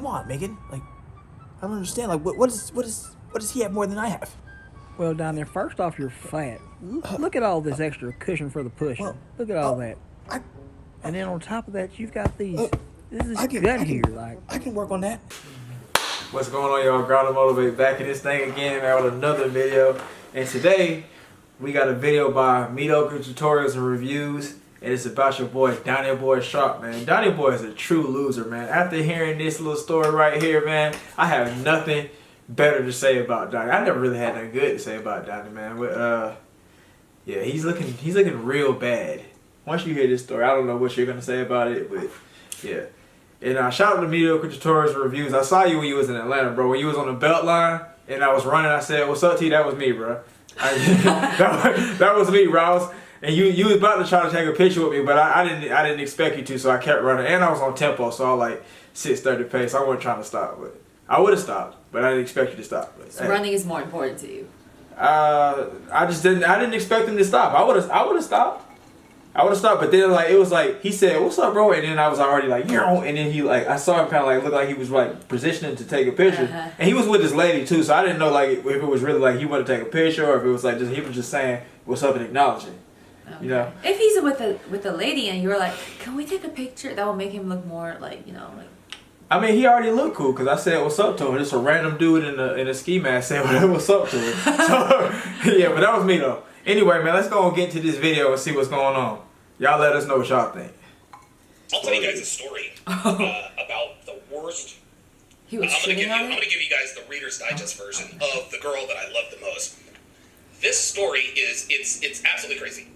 come on, Megan. Like, I don't understand. Like, what does he have more than I have? Well, Donnie, first off, you're fat. Look at all this extra cushion for the pushing. Look at all that. And then on top of that, you've got these. This is gut here. Like, I can work on that. What's going on, y'all? Ground to Motivate back in this thing again, man, with another video. And today, we got a video by Mediocre Tutorials and Reviews. And it's about your boy, Donnie Sharpe, man. Donnie Boy is a true loser, man. After hearing this little story right here, man, I have nothing better to say about Donnie. I never really had nothing good to say about Donnie, man. But yeah, he's looking real bad. Once you hear this story, I don't know what you're gonna say about it, but yeah. And shout out to Mediocre Tutorials and Reviews. I saw you when you was in Atlanta, bro. When you was on the belt line and I was running, I said, "What's up, T?" That was me, bro. That was me, bro. And you was about to try to take a picture with me, but I didn't expect you to, so I kept running. And I was on tempo, so I was like 6:30 pace. I wasn't trying to stop, but I would have stopped, but I didn't expect you to stop. But, so running is more important to you. I didn't expect him to stop. I would have stopped. But then it was like he said, "What's up, bro?" And then I was already like, "Yo," and then I saw him kind of look like he was positioning to take a picture, and he was with his lady too, so I didn't know if it was really he wanted to take a picture or if it was he was just saying what's up and acknowledging. Okay. You know, if he's with the lady and you're like, "Can we take a picture?" That will make him look more I mean, he already looked cool because I said what's up to him. Just a random dude in a ski mask said what's up to him. So yeah, but that was me though. Anyway, man, let's go and get into this video and see what's going on. Y'all let us know what y'all think. I'll tell you guys a story about the worst. He was I'm gonna give you guys the Reader's Digest version of the girl that I love the most. This story it's absolutely crazy.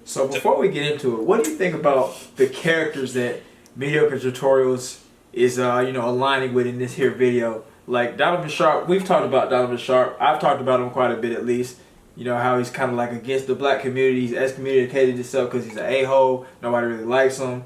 So before we get into it, what do you think about the characters that Mediocre Tutorials is aligning with in this here video? Like Donovan Sharpe, we've talked about Donovan Sharpe. I've talked about him quite a bit at least. You know how he's kind of against the black community. He's excommunicated himself because he's an a-hole. Nobody really likes him.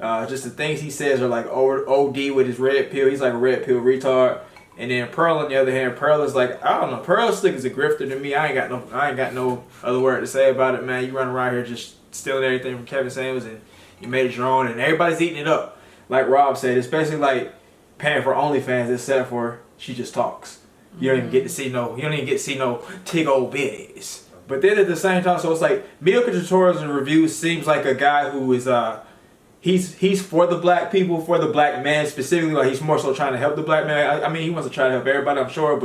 Just the things he says are OD with his red pill. He's like a red pill retard. And then Pearl, on the other hand, Pearl is I don't know. Pearl slick is a grifter to me. I ain't got no other word to say about it, man. You run around here just stealing everything from Kevin Samuels and you made it your own, and everybody's eating it up. Like Rob said, especially paying for OnlyFans, except for she just talks. You don't even get to see no tig old bitties. But then at the same time, so it's Mediocre Tutorials and Reviews seems like a guy who is he's for the black people, for the black man specifically. He's more so trying to help the black man. I mean, he wants to try to help everybody, I'm sure,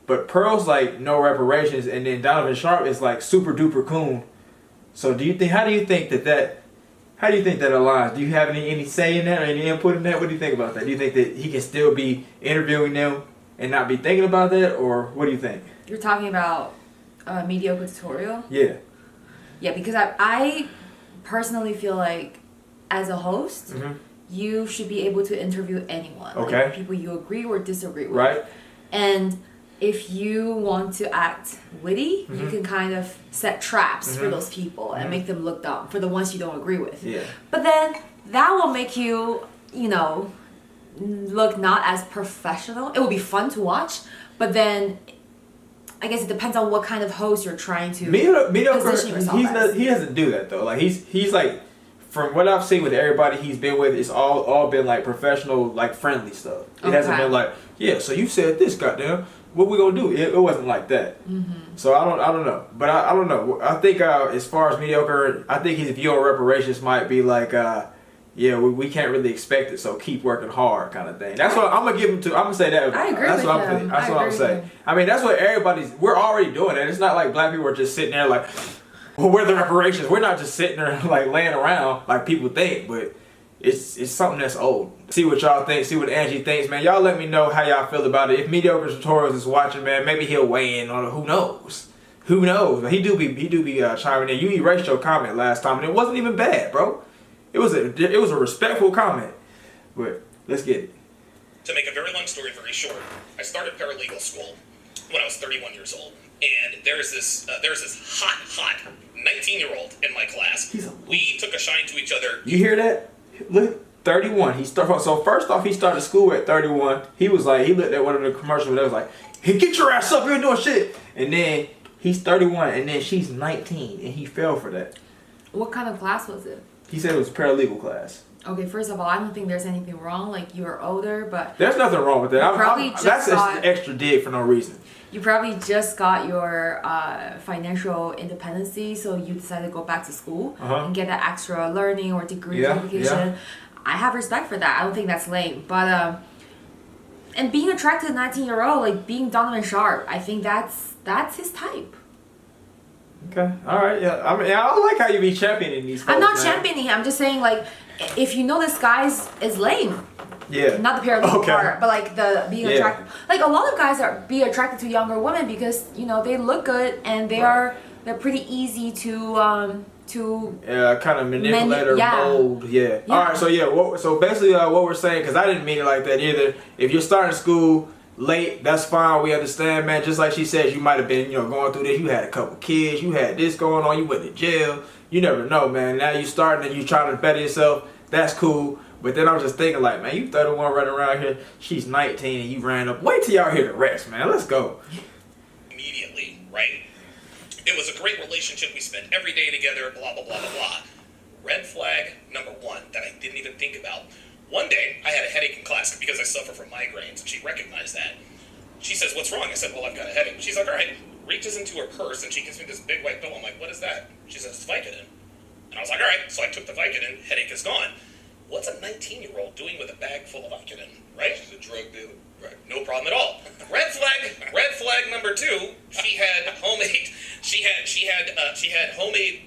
but Pearl's no reparations, and then Donovan Sharpe is super duper coon. So how do you think that aligns? Do you have any say in that or any input in that? What do you think about that? Do you think that he can still be interviewing them and not be thinking about that, or what do you think? You're talking about Mediocre Tutorial? Yeah. Yeah, because I personally feel like as a host, you should be able to interview anyone. Okay. People you agree or disagree with. Right. And if you want to act witty, you can kind of set traps for those people and make them look dumb for the ones you don't agree with. Yeah. But then that will make you, look not as professional. It will be fun to watch, but then I guess it depends on what kind of host you're trying to position yourself as. He doesn't do that though. He's from what I've seen with everybody he's been with, it's all been professional, friendly stuff. It hasn't been yeah, so you said this, goddamn. What we gonna do? It wasn't like that. So I don't know, but I don't know. I think as far as Mediocre, I think his view on reparations might be yeah, we can't really expect it, so keep working hard, kind of thing. That's what I'm gonna give him to. I'm gonna say that. I agree that's with what him. That's what I'm saying. I mean, that's what we're already doing it. It's not like black people are just sitting there well, where are the reparations? We're not just sitting there laying around like people think, but it's something that's old. See what y'all think. See what Angie thinks, man. Y'all let me know how y'all feel about it. If Mediocre Tutorials is watching, man, maybe he'll weigh in on it. Who knows? Who knows? But he do be chiming in. You erased your comment last time, and it wasn't even bad, bro. It was a respectful comment. But let's get it. To make a very long story very short, I started paralegal school when I was 31 years old, and there's this hot 19-year-old in my class. We took a shine to each other. You hear that? Look, 31. So first off, he started school at 31. He was he looked at one of the commercials that was hey, get your ass up, you ain't doing shit. And then he's 31, and then she's 19, and he fell for that. What kind of class was it? He said it was a paralegal class. Okay, first of all, I don't think there's anything wrong. Like, you're older, but There's nothing wrong with that. That's got, extra dig for no reason. You probably just got your financial independency, so you decided to go back to school and get that extra learning or degree certification. I have respect for that. I don't think that's lame. But and being attracted to a 19-year-old, like being Donovan Sharpe, I think that's his type. Okay. All right. Yeah. I mean, I like how you be championing these folks. I'm not championing him. I'm just saying, like, if you know this guy is lame. Yeah. Not the paralegal part, but like the being attracted. Like, a lot of guys be attracted to younger women because, you know, they look good and they're pretty easy to kind of manipulate or mold. Yeah. All right. So so basically, what we're saying, because I didn't mean it like that either. If you're starting school late, that's fine. We understand, man. Just like she said, you might have been, you know, going through this. You had a couple kids. You had this going on. You went to jail. You never know, man. Now you starting and you trying to better yourself. That's cool. But then I was just thinking, like, man, you 31 running around here. She's 19 and you ran up. Wait till y'all hear the rest, man. Let's go. Immediately, right? It was a great relationship. We spent every day together, blah, blah, blah, blah, blah. Red flag number one that I didn't even think about. One day, I had a headache in class because I suffer from migraines, and she recognized that. She says, what's wrong? I said, well, I've got a headache. She's like, all right. Reaches into her purse, and she gives me this big white pill. I'm like, what is that? She says, it's Vicodin. And I was like, all right. So I took the Vicodin. Headache is gone. What's a 19-year-old doing with a bag full of Vicodin, right? She's a drug dealer. Right. No problem at all. Red flag number two. She had homemade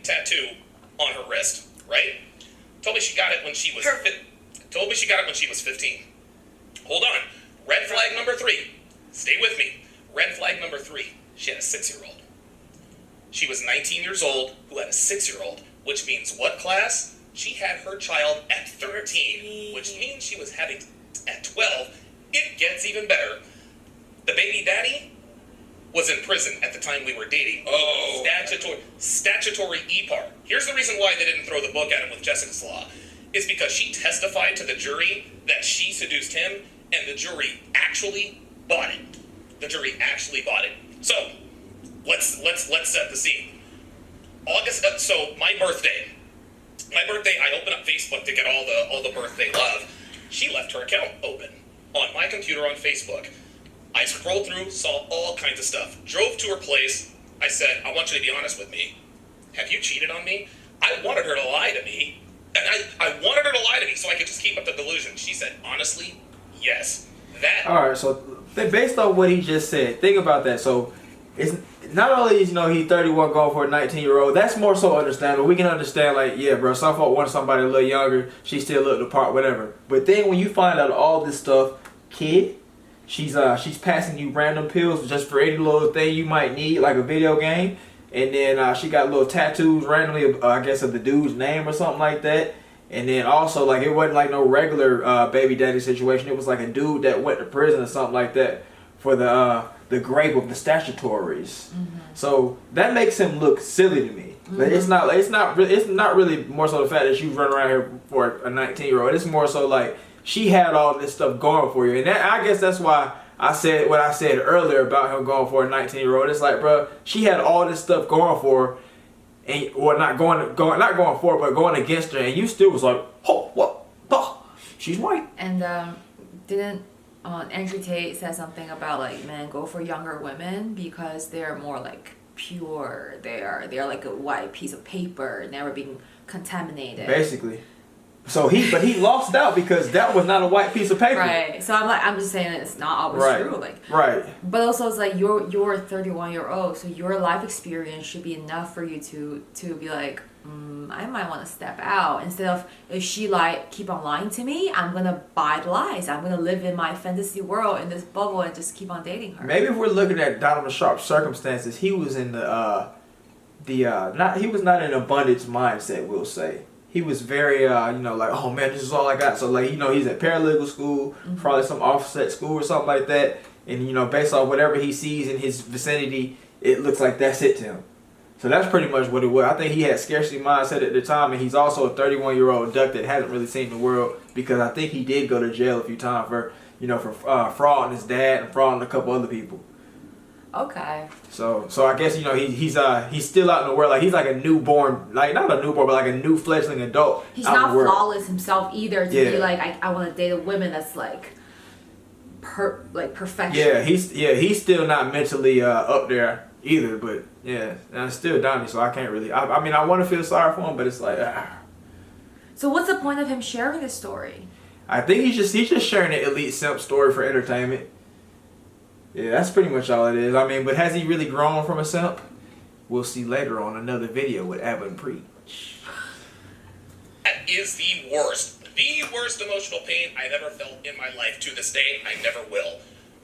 tattoo on her wrist, right? Told me she got it when she was 15. Hold on. Red flag number three. Stay with me. Red flag number three. She had a 6-year-old. She was 19 years old who had a 6-year-old, which means what, class? She had her child at 13, which means she was having at 12. It gets even better. The baby daddy was in prison at the time we were dating. Oh. Statutory E-part. Here's the reason why they didn't throw the book at him with Jessica's Law. Is because she testified to the jury that she seduced him, and the jury actually bought it. So, let's set the scene. So my birthday, I open up Facebook to get all the birthday love. She left her account open on my computer on Facebook. I scrolled through, saw all kinds of stuff. Drove to her place. I said, I want you to be honest with me. Have you cheated on me? I wanted her to lie to me. And I wanted her to lie to me so I could just keep up the delusion. She said, honestly, yes. Alright, so based on what he just said, think about that. So it's not only is, you know, he 31 going for a 19-year-old, that's more so understandable. We can understand, like, yeah, bro, some folk want somebody a little younger, she still looked the part, whatever. But then when you find out all this stuff, kid, she's passing you random pills just for any little thing you might need, like a video game. And then she got little tattoos randomly, I guess, of the dude's name or something like that. And then also, like, it wasn't like no regular baby daddy situation. It was like a dude that went to prison or something like that for the grape of the statutories. Mm-hmm. So that makes him look silly to me. Mm-hmm. Like, it's not really more so the fact that you run around here for a 19-year-old. It's more so like she had all this stuff going for you, and I guess that's why I said what I said earlier about him going for a 19-year-old. It's like, bro, she had all this stuff going for her, and or not going for her, but going against her, and you still was like, oh, what? Oh, she's white. And didn't Andrew Tate said something about, like, men go for younger women because they're more like pure. They're like a white piece of paper, never being contaminated. Basically. So he lost out because that was not a white piece of paper. Right. So I'm just saying it's not always true. Like, right. But also it's like you're 31-year-old, so your life experience should be enough for you to be like, I might want to step out, instead of, if she keep on lying to me, I'm gonna buy the lies. I'm gonna live in my fantasy world in this bubble and just keep on dating her. Maybe if we're looking at Donovan Sharpe's circumstances, he was in he was not in abundance mindset, we'll say. He was very, like, oh man, this is all I got. So, like, he's at paralegal school, probably some offset school or something like that. And, based on whatever he sees in his vicinity, it looks like that's it to him. So that's pretty much what it was. I think he had scarcity mindset at the time, and he's also a 31-year-old duck that hasn't really seen the world, because I think he did go to jail a few times for frauding his dad and frauding a couple other people. Okay. So I guess he's still out in the world, like he's like a newborn, like not a newborn, but like a new fledgling adult. He's not flawless himself either to be like I want to date a woman that's like perfection. Yeah, he's still not mentally up there either, but yeah, and it's still Donnie, so I can't really. I mean, I want to feel sorry for him, but it's like. So what's the point of him sharing this story? I think he's just sharing an elite simp story for entertainment. Yeah, that's pretty much all it is. I mean, but has he really grown from a simp? We'll see later on another video with Evan Preach. That is the worst emotional pain I've ever felt in my life to this day. I never will.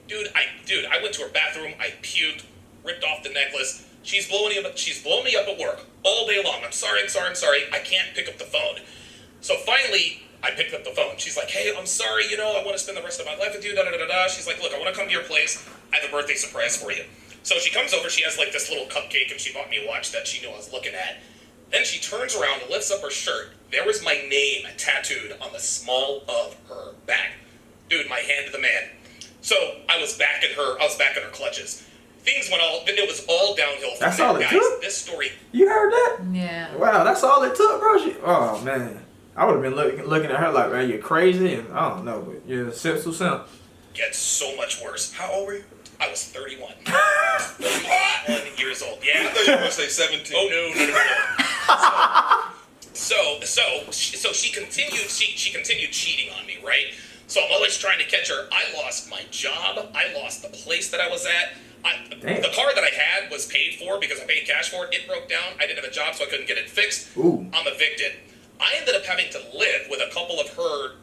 Dude, I went to her bathroom, I puked, ripped off the necklace. She's blowing me up at work all day long. I'm sorry. I can't pick up the phone. So finally, I picked up the phone. She's like, hey, I'm sorry, I want to spend the rest of my life with you, da-da-da-da-da. She's like, look, I want to come to your place. I have a birthday surprise for you. So she comes over, she has like this little cupcake, and she bought me a watch that she knew I was looking at. Then she turns around and lifts up her shirt. There was my name tattooed on the small of her back. Dude, my hand to the man. So I was back in her clutches. It was all downhill from That's there. all it took? This story. You heard that? Yeah. Wow, that's all it took, bro. Oh man, I would have been looking at her like, man, you're crazy, and I don't know, but you're a simp. Gets so much worse. How old were you? I was 31. 31 years old. Yeah. I thought you were going to say 17. Oh no. So she continued cheating on me, right? So I'm always trying to catch her. I lost my job. I lost the place that I was at. The car that I had was paid for because I paid cash for it. It broke down. I didn't have a job, so I couldn't get it fixed. Ooh. I'm evicted. I ended up having to live with a couple of her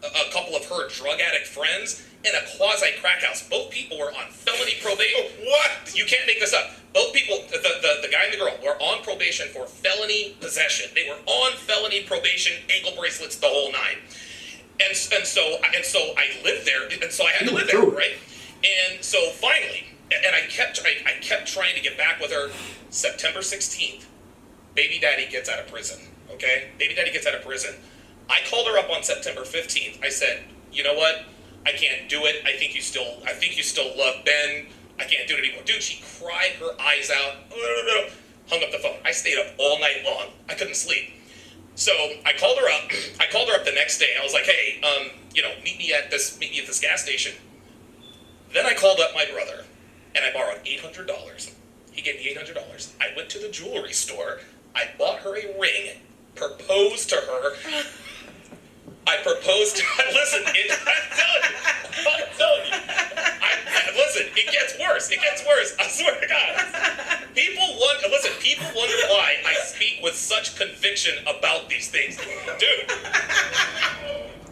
drug addict friends in a quasi crack house. Both people were on felony probation. What? You can't make this up. Both people, the guy and the girl, were on probation for felony possession. They were on felony probation, ankle bracelets, the whole nine. And so I lived there, and so I had to live there, right? And so finally, and I kept trying to get back with her. September 16th, baby daddy gets out of prison. Okay, baby daddy gets out of prison. I called her up on September 15th. I said, you know what? I can't do it. I think you still love Ben. I can't do it anymore. Dude, she cried her eyes out. Hung up the phone. I stayed up all night long. I couldn't sleep. So I called her up. I called her up the next day. I was like, hey, meet me at this gas station. Then I called up my brother, and I borrowed $800. He gave me $800. I went to the jewelry store. I bought her a ring. Proposed to her. I proposed to her. Listen, I'm telling you. Listen, it gets worse. I swear to God. People wonder why I speak with such conviction about these things. Dude.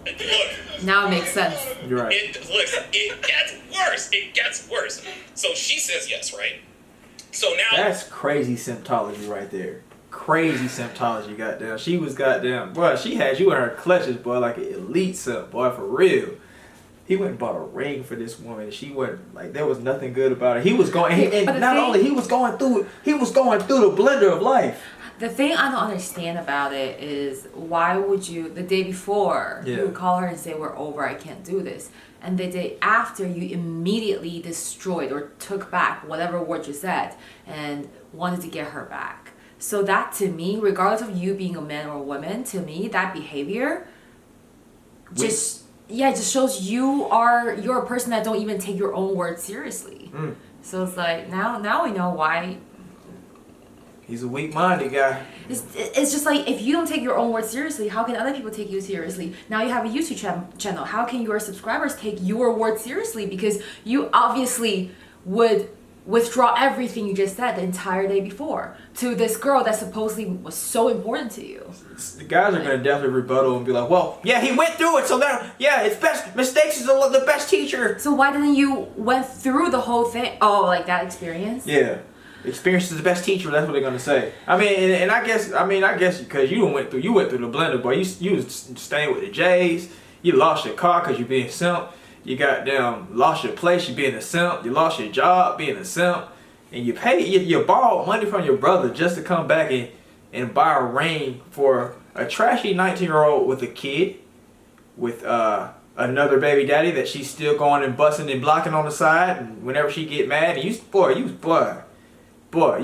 Look. Now it makes sense. You're right. It gets worse. So she says yes, right? So now. That's crazy symptology right there. Crazy symptology, goddamn. She was goddamn, boy, she had you in her clutches, boy, like an elite simp, boy, for real. He went and bought a ring for this woman. She wasn't, like, there was nothing good about it. He was going, he was going through the blender of life. The thing I don't understand about it is why would you, the day before, you would call her and say, we're over, I can't do this. And the day after, you immediately destroyed or took back whatever word you said and wanted to get her back. So that to me, regardless of you being a man or a woman, to me, that behavior just shows you're a person that don't even take your own words seriously. So it's like, now we know why. He's a weak-minded guy. It's just like, if you don't take your own words seriously, how can other people take you seriously? Now you have a YouTube channel. How can your subscribers take your words seriously? Because you obviously would withdraw everything you just said the entire day before to this girl that supposedly was so important to you. The guys are going to definitely rebuttal and be like, well, yeah, he went through it, so now, yeah, it's best. Mistakes is the best teacher. So why didn't you went through the whole thing? Oh, like that experience? Yeah. Experience is the best teacher. That's what they're gonna say. I mean, and I guess because you went through the blender, boy. You was staying with the Jays. You lost your car because you being simp. You goddamn lost your place. You being a simp. You lost your job being a simp, and you borrowed money from your brother just to come back and buy a ring for a trashy 19-year-old with a kid, with another baby daddy that she's still going and busting and blocking on the side, and whenever she get mad, and you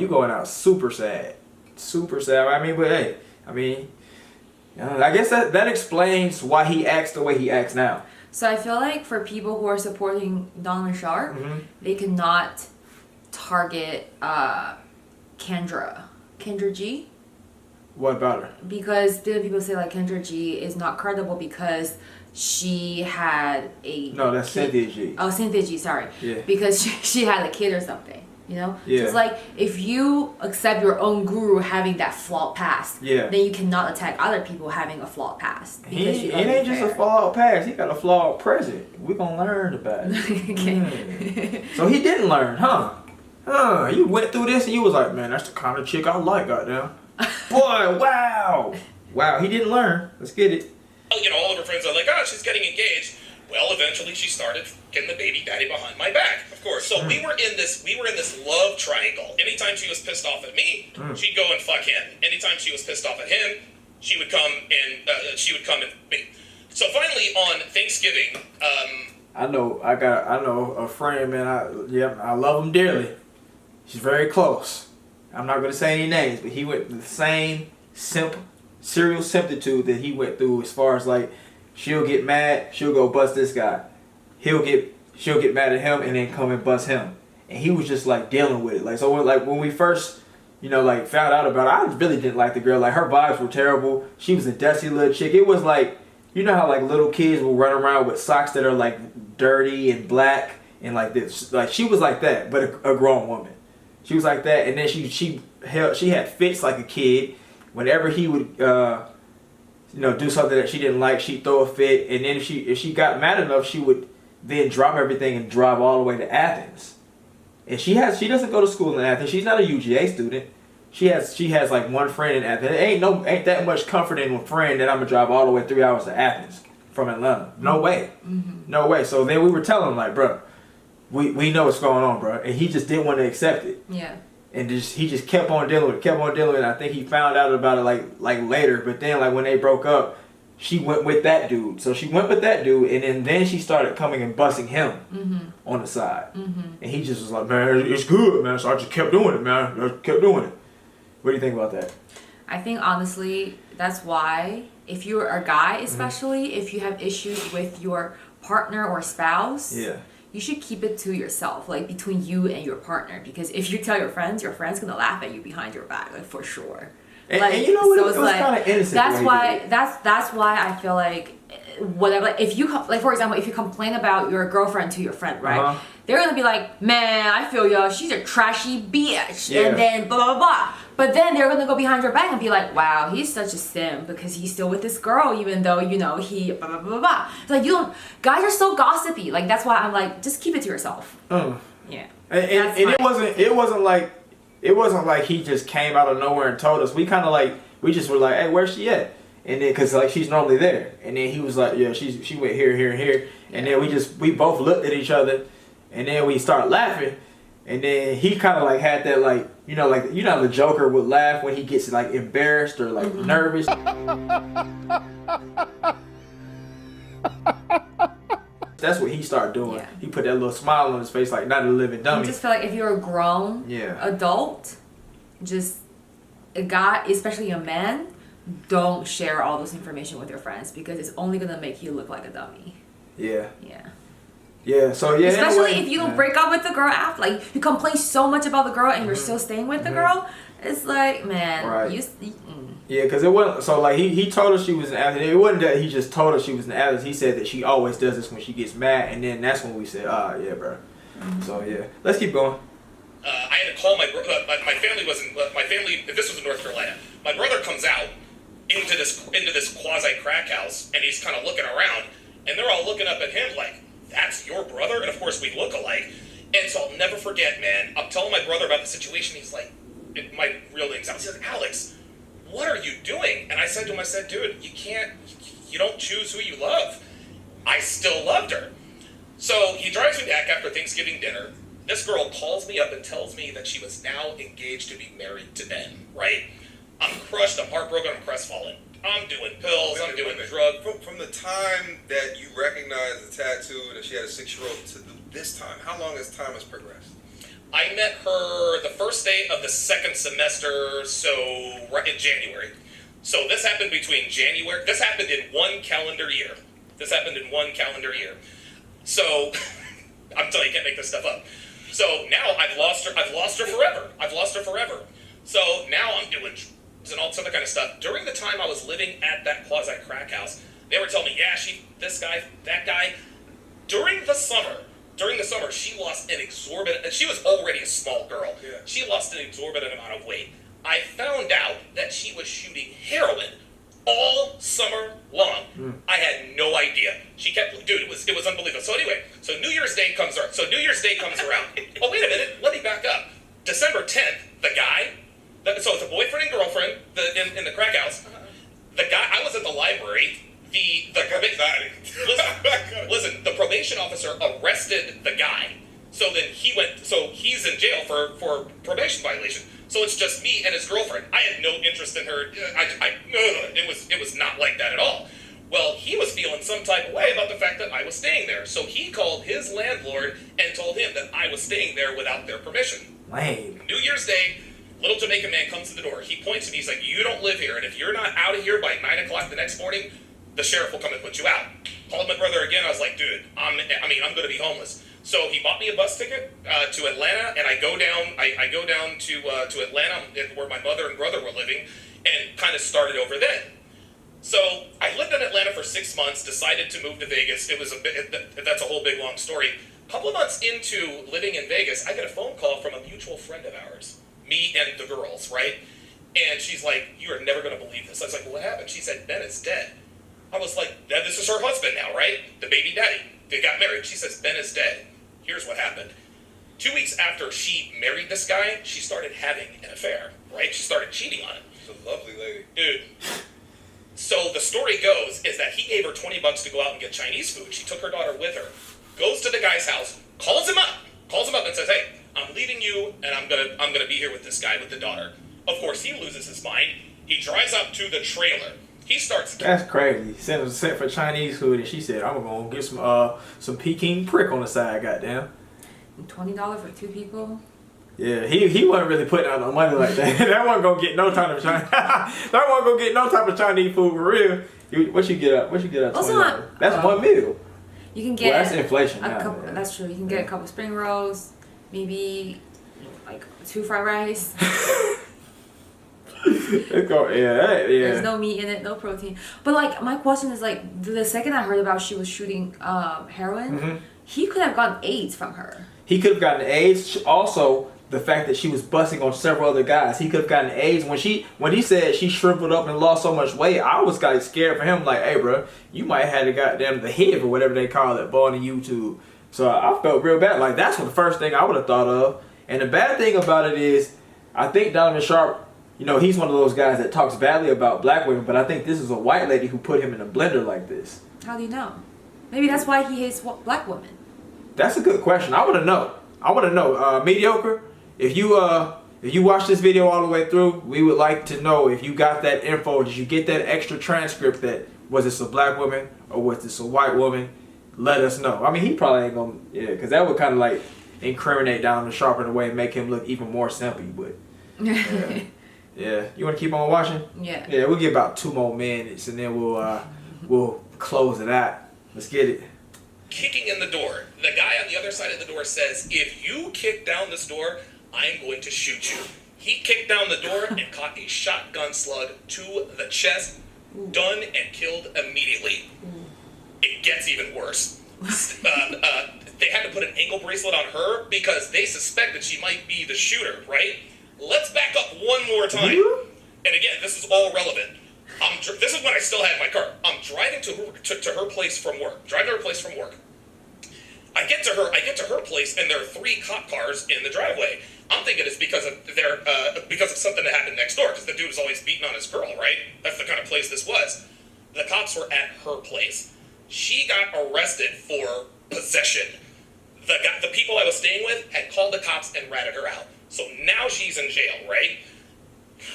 going out super sad. I mean, but hey, I mean, I guess that explains why he acts the way he acts now. So I feel like for people who are supporting Donovan Sharpe, they cannot target Kendra G. What about her? Because then people say like Kendra G is not credible because she had a No, that's kid. Cynthia G. Oh, Cynthia G, sorry. Yeah. Because she had a kid or something, you know? Yeah. So it's like if you accept your own guru having that flawed past, Yeah. then you cannot attack other people having a flawed past. It ain't just a flawed past. He got a flawed present. We're gonna learn about it. So he didn't learn, huh? You went through this and you was like, man, that's the kind of chick I like, goddamn. Boy, wow. Wow, he didn't learn. Let's get it. You know, all of her friends are like, oh, she's getting engaged. Well, eventually she started getting the baby daddy behind my back, of course. So we were in this love triangle. Anytime she was pissed off at me, she'd go and fuck him. Anytime she was pissed off at him, she would come and me. So finally on Thanksgiving, I know a friend, man. I love him dearly. She's very close. I'm not gonna say any names, but he went through the same serial symptoms that he went through as far as like she'll get mad, she'll go bust this guy. She'll get mad at him and then come and bust him. And he was just like dealing with it. Like so when we first, like found out about it, I really didn't like the girl. Like her vibes were terrible. She was a dusty little chick. It was like, you know how like little kids will run around with socks that are like dirty and black and like this. Like she was like that, but a grown woman. She was like that, and then she had fits like a kid. Whenever he would do something that she didn't like, she'd throw a fit, and then if she got mad enough, she would then drop everything and drive all the way to Athens. And she doesn't go to school in Athens. She's not a UGA student. She has like one friend in Athens. It ain't that much comfort in one friend that I'm gonna drive all the way 3 hours to Athens from Atlanta. No way. No way. So then we were telling him like, bro, we know what's going on, bro, and he just didn't want to accept it. Yeah. And he just kept on dealing with it, And I think he found out about it like later. But then like when they broke up, she went with that dude. So she went with that dude, and then she started coming and busting him on the side. And he just was like, man, it's good, man. So I just kept doing it, man. I kept doing it. What do you think about that? I think honestly, that's why if you're a guy, especially if you have issues with your partner or spouse, you should keep it to yourself, like between you and your partner. Because if you tell your friends gonna laugh at you behind your back, like for sure. And you know what? So it was kind of innocent. That's why I feel like whatever. Like if you like for example, if you complain about your girlfriend to your friend, right? They're gonna be like, man, I feel yo, she's a trashy bitch, and then blah blah blah. But then they're gonna go behind your back and be like, wow, he's such a sim because he's still with this girl, even though he blah blah blah blah. It's like guys are so gossipy. Like that's why I'm like, just keep it to yourself. Yeah. And it wasn't like he just came out of nowhere and told us. We just were like, hey, where's she at? And then because like she's normally there, and then he was like, yeah, she went here, here, and here, and then we both looked at each other, and then we started laughing, and then he kind of like had that like the Joker would laugh when he gets like embarrassed or like nervous. That's what he started doing. Yeah. He put that little smile on his face like not a living dummy. I just feel like if you're a grown adult, just a guy, especially a man, don't share all this information with your friends because it's only gonna make you look like a dummy. Yeah. So especially if you don't break up with the girl after, like you complain so much about the girl and you're still staying with the girl. It's like, man, Yeah, because it wasn't, so like he told her she was an Athens. It wasn't that he just told her she was an Athens. He said that she always does this when she gets mad, and then that's when we said, yeah, bro. So yeah, let's keep going. I had to call my family. If this was in North Carolina, my brother comes out into this quasi crack house, and he's kind of looking around, and they're all looking up at him like, that's your brother? And of course we look alike. And so I'll never forget, man. I'm telling my brother about the situation. He's like, my real name's Alex. He's like, Alex, what are you doing? And I said to him, dude, you don't choose who you love. I still loved her. So he drives me back after Thanksgiving dinner. This girl calls me up and tells me that she was now engaged to be married to Ben, right? I'm crushed, I'm heartbroken, I'm crestfallen. I'm doing pills. I'm doing drugs. From the time that you recognized the tattoo and that she had a 6-year-old to this time, how long has time progressed? I met her the first day of the second semester, so right in January. So this happened between January. This happened in 1 calendar year. So I'm telling you, you can't make this stuff up. So now I've lost her forever. So now I'm doing and all this other kind of stuff. During the time I was living at that quasi crack house, they were telling me, yeah, this guy, that guy. During the summer, she lost an exorbitant, and she was already a small girl. Yeah. She lost an exorbitant amount of weight. I found out that she was shooting heroin all summer long. I had no idea. She kept, dude, it was unbelievable. So anyway, New Year's Day comes around. Oh, wait a minute, let me back up. December 10th, the guy, so it's a boyfriend and girlfriend in the crack house. The guy, I was at the library. Listen, the probation officer arrested the guy. So then he's in jail for probation violation. So it's just me and his girlfriend. I had no interest in her. It was not like that at all. Well, he was feeling some type of way about the fact that I was staying there. So he called his landlord and told him that I was staying there without their permission. Lame. New Year's Day, little Jamaican man comes to the door. He points and he's like, you don't live here, and if you're not out of here by 9 o'clock the next morning, the sheriff will come and put you out. Called my brother again. I was like, dude, I'm going to be homeless. So he bought me a bus ticket to Atlanta, and I go down to Atlanta where my mother and brother were living, and kind of started over then. So I lived in Atlanta for 6 months, decided to move to Vegas. That's a whole big long story. A couple of months into living in Vegas, I get a phone call from a mutual friend of ours, me and the girls, right? And she's like, you are never going to believe this. I was like, well, what happened? She said, Ben is dead. I was like, this is her husband now, right? The baby daddy. They got married. She says, Ben is dead. Here's what happened. 2 weeks after she married this guy, she started having an affair, right? She started cheating on him. She's a lovely lady. Dude. So the story goes is that he gave her $20 to go out and get Chinese food. She took her daughter with her, goes to the guy's house, calls him up and says, hey, I'm leaving you, and I'm gonna be here with this guy with the daughter. Of course, he loses his mind. He drives up to the trailer. He starts. That's crazy. Sent for Chinese food, and she said, "I'm gonna get some Peking prick on the side." Goddamn. $20 for 2 people. Yeah, he wasn't really putting out no money like that. That wasn't gonna get no type of Chinese. That wasn't gonna get no type of Chinese food for real. What you get up? $20? That's one meal. You can get. Well, that's inflation now. That's true. You can get a couple spring rolls, maybe like 2 fried rice. There's no meat in it, no protein. But like, my question is like, the second I heard about she was shooting heroin, he could have gotten AIDS from her. He could have gotten AIDS. Also, the fact that she was busting on several other guys, he could have gotten AIDS. When he said she shriveled up and lost so much weight, I was kind of scared for him. Like, hey, bro, you might have had a goddamn the HIV or whatever they call it, born on YouTube. So I felt real bad. Like, that's the first thing I would have thought of. And the bad thing about it is, I think Donovan Sharpe, you know, he's one of those guys that talks badly about black women, but I think this is a white lady who put him in a blender like this. How do you know? Maybe that's why he hates black women. That's a good question. I want to know. Mediocre, if you watch this video all the way through, we would like to know if you got that info. Did you get that extra transcript? That was this a black woman or was this a white woman? Let us know. I mean, he probably ain't gonna, because that would kind of like incriminate Donovan Sharpe in a way and make him look even more simpy. But yeah, you want to keep on watching? Yeah. Yeah, we'll get about 2 more minutes and then we'll close it out. Let's get it. Kicking in the door. The guy on the other side of the door says, if you kick down this door, I'm going to shoot you. He kicked down the door and caught a shotgun slug to the chest. Done and killed immediately. It gets even worse. They had to put an ankle bracelet on her because they suspect that she might be the shooter, right? Let's back up one more time. And again, this is all relevant. This is when I still had my car. I'm driving to her place from work. I get to her place, and there are 3 cop cars in the driveway. I'm thinking it's because of something that happened next door, because the dude was always beating on his girl, right? That's the kind of place this was. The cops were at her place. She got arrested for possession. The people I was staying with had called the cops and ratted her out. So now she's in jail, right?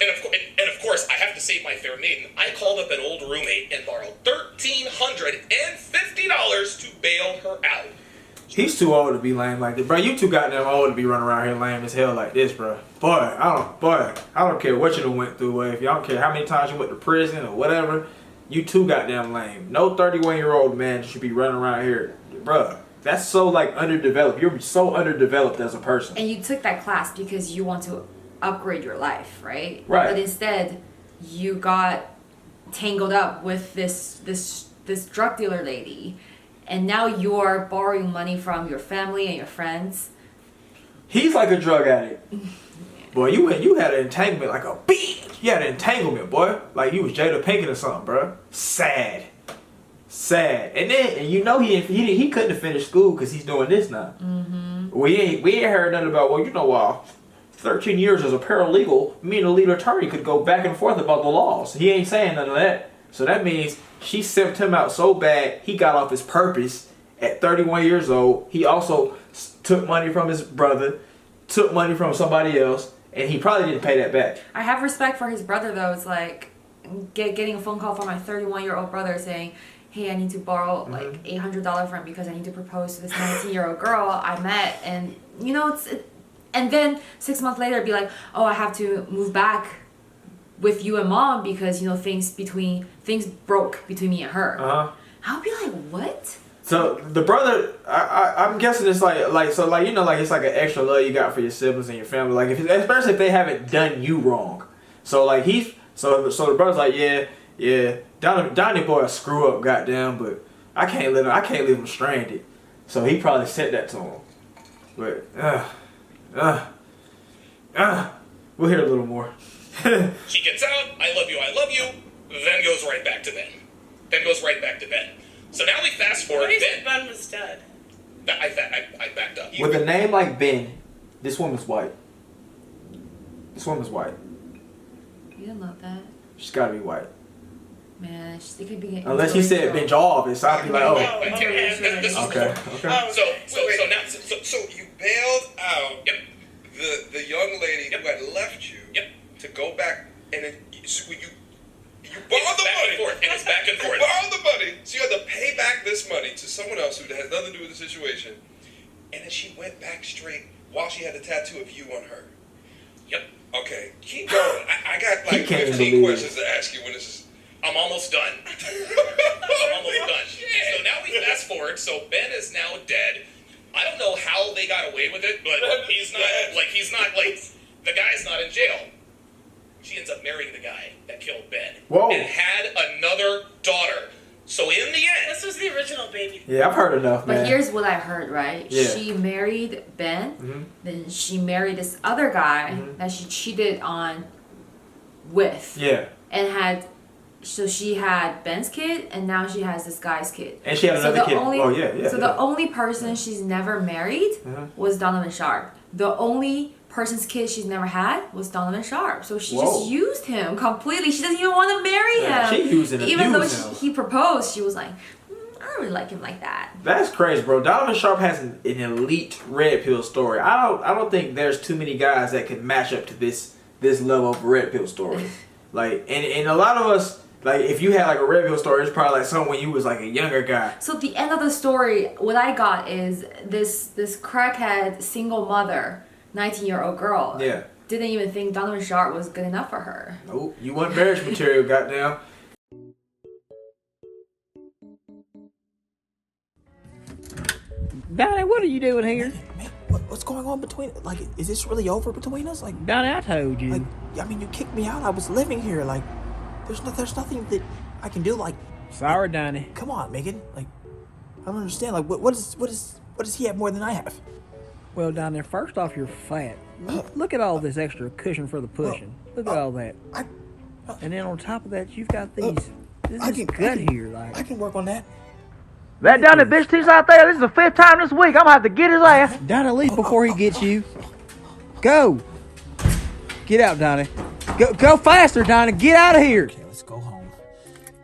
And of course, I have to save my fair maiden. I called up an old roommate and borrowed $1,350 to bail her out. He's too old to be lame like this, bro. You too goddamn old to be running around here lame as hell like this, bro. I don't care what you done went through. If y'all don't care how many times you went to prison or whatever, you too goddamn lame. No 31-year-old man should be running around here, bro. That's so like underdeveloped. You're so underdeveloped as a person. And you took that class because you want to upgrade your life, right? Right. But instead, you got tangled up with this drug dealer lady, and now you're borrowing money from your family and your friends. He's like a drug addict. Boy, you had an entanglement like a bitch. You had an entanglement, boy. Like you was Jada Pinkett or something, bro. Sad. And you know he couldn't have finished school because he's doing this now. Mm-hmm. We ain't heard nothing about, well, you know, 13 years as a paralegal, me and the lead attorney could go back and forth about the laws. He ain't saying none of that. So that means she simped him out so bad, he got off his purpose at 31 years old. He also took money from his brother, took money from somebody else, and he probably didn't pay that back. I have respect for his brother, though. It's like getting a phone call from my 31-year-old brother saying, hey, I need to borrow like $800 from him because I need to propose to this 19-year-old girl I met. And, you know, and then 6 months later, it'd be like, oh, I have to move back with you and mom because, you know, things broke between me and her. I'll be like, what? So the brother, I'm guessing it's like you know, like it's like an extra love you got for your siblings and your family, like especially if they haven't done you wrong. So like so the brother's like, yeah, Donnie boy a screw up, goddamn, but I can't leave him stranded. So he probably said that to him. But we'll hear a little more. She gets out, I love you, then goes right back to Ben. So now we fast forward. What do you say Ben was dead? I backed up. With a name like Ben, this woman's white. You didn't love that. She's gotta be white. Man, they could be getting. Unless he said Ben Jarvis, I'd be like, oh. Okay. So you bailed out the young lady who had left you to go back, and then you borrowed the money. It's back and forth. You borrowed the money, so you had to pay back this money to someone else who has nothing to do with the situation, and then she went back straight while she had the tattoo of you on her. Yep. Okay, keep going. I got like 15 questions to ask you when this is. I'm almost done. So now we fast forward. So Ben is now dead. I don't know how they got away with it, but he's not the guy's not in jail. She ends up marrying the guy that killed Ben. Whoa. And had another daughter. So in the end, this was the original baby. Yeah, I've heard enough, man. But here's what I heard, right? Yeah. She married Ben, then she married this other guy that she cheated on with. Yeah. And so she had Ben's kid, and now she has this guy's kid. And she had another kid. So the only person she's never married was Donovan Sharpe. The only person's kid she's never had was Donovan Sharpe. So she just used him completely. She doesn't even want to marry him. She used him. Even though he proposed, she was like, I don't really like him like that. That's crazy, bro. Donovan Sharpe has an elite red pill story. I don't think there's too many guys that can match up to this level of red pill story. Like, and a lot of us, like, if you had like a red pill story, it's probably like something when you was like a younger guy. So at the end of the story, what I got is this crackhead single mother, 19-year-old girl. Yeah. Didn't even think Donovan Sharpe was good enough for her. Nope. You want marriage material, goddamn. Donnie, what are you doing here? Man, what's going on between? Like, is this really over between us? Like, Donnie, I told you. like, I mean, you kicked me out. I was living here. Like, there's nothing that I can do. Like, Sorry, Donnie. come on, Megan. Like, I don't understand. Like, what does he have more than I have? Well, Donnie, first off, you're fat. Look at all this extra cushion for the pushing. Look at all that. And then on top of that, you've got these. This is gut here. Like, I can work on that. That Donnie bitch he's out there, this is the 5th time this week. I'm gonna have to get his ass. Donnie, leave before he gets you. Go. Get out, Donnie. Go faster, Donnie. Get out of here. Okay, let's go home.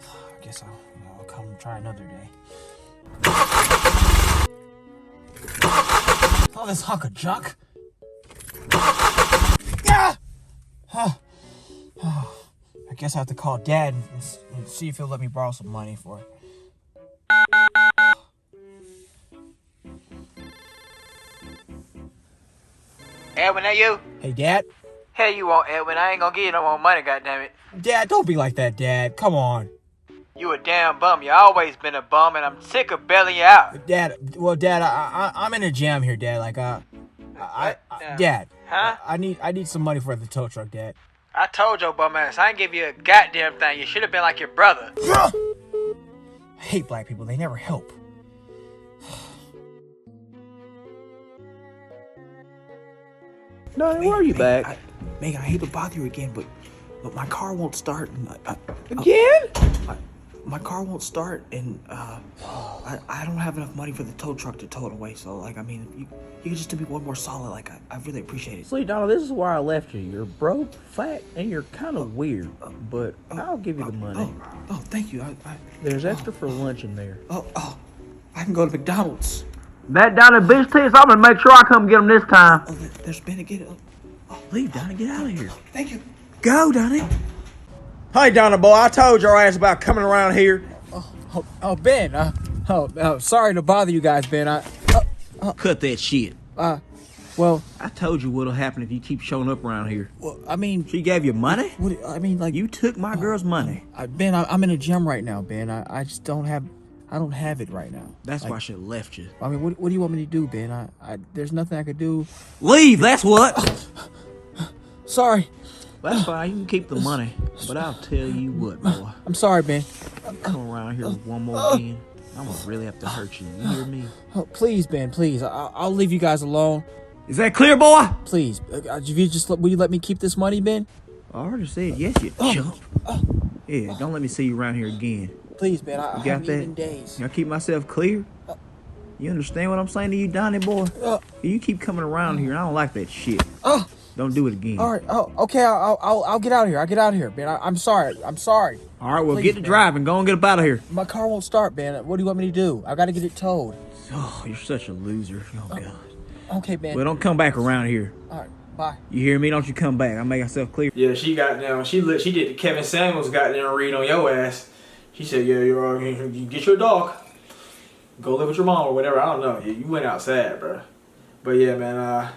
I guess I'll come try another day. Oh, this hunk of junk. Yeah. guess I have to call Dad and see if he'll let me borrow some money for it. Edwin, that you? Hey, Dad? Hell you want, Edwin. I ain't gonna give you no more money, goddammit. Dad, don't be like that, Dad. Come on. You a damn bum. You always been a bum, and I'm sick of bailing you out. Dad, I'm in a jam here, Dad. Like, Dad. Huh? I need some money for the tow truck, Dad. I told your bum ass I ain't give you a goddamn thing. You should have been like your brother. I hate black people. They never help. Donnie, where are you back? Megan, I hate to bother you again, but my car won't start. And Again? My car won't start, and I don't have enough money for the tow truck to tow it away. So, like, I mean, if you could just do me one more solid, like, I really appreciate it. See, Donnie, this is where I left you. You're broke, fat, and you're kind of weird. But I'll give you the money. Oh, thank you. There's extra for lunch in there. I can go to McDonald's. That down at Beach Tits, I'm gonna make sure I come get him this time. There's Ben again. Leave, Donnie. Get out of here. Thank you. Go, Donnie. Hey, Donnie boy, I told your ass about coming around here. Ben. Sorry to bother you guys, Ben. Cut that shit. Well, I told you what'll happen if you keep showing up around here. well, I mean, She gave you money? I mean, like, You took my girl's money. Ben, I'm in a gym right now, Ben. I just don't have it right now. That's why I should have left you. I mean, what do you want me to do, Ben? There's nothing I could do. Leave, that's what. Sorry. That's fine, you can keep the money. But I'll tell you what, boy. I'm sorry, Ben. You come around here one more again, I'm gonna really have to hurt you. You hear me? Oh, please, Ben, please. I'll leave you guys alone. Is that clear, boy? Please. Will you let me keep this money, Ben? I already said yes, you chump. Yeah, don't let me see you around here again. Please, Ben. I You got haven't that? eaten in days. I keep myself clear. You understand what I'm saying to you, Donnie boy? You keep coming around here. I don't like that shit. Don't do it again. All right. Oh, okay. I'll get out of here. I'll get out of here, Ben. I'm sorry. I'm sorry. All right, well, Please, get to man. driving. Go and get up out of here. My car won't start, Ben. What do you want me to do? I got to get it towed. Oh, you're such a loser. Oh, God. Okay, Ben. Well, don't come back around here. All right. Bye. You hear me? Don't you come back. I'll make myself clear. Yeah, she got down. She did the Kevin Samuels got down read on your ass. She said, yeah, you get your dog. Go live with your mom or whatever. I don't know. You went outside, bro. But yeah, man.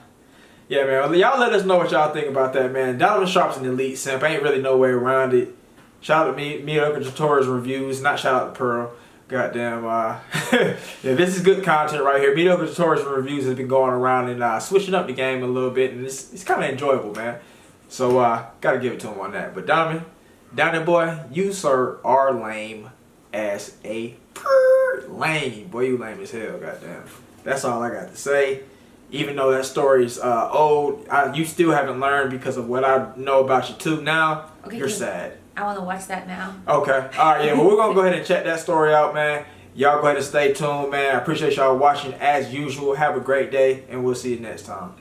Y'all let us know what y'all think about that, man. Donovan Sharpe's an elite simp. Ain't really no way around it. Shout out to Mediocre Tutorials reviews. Not shout out to Pearl. Goddamn. Yeah, this is good content right here. Mediocre Tutorials reviews has been going around and switching up the game a little bit, and it's kind of enjoyable, man. So gotta give it to him on that. But Donovan boy, you sir are lame as a lame. Boy, you lame as hell. Goddamn. That's all I got to say. Even though that story's old, you still haven't learned because of what I know about you too now. Okay, you're sad. I want to watch that now. Okay. All right, yeah. Well, we're going to go ahead and check that story out, man. Y'all go ahead and stay tuned, man. I appreciate y'all watching as usual. Have a great day, and we'll see you next time.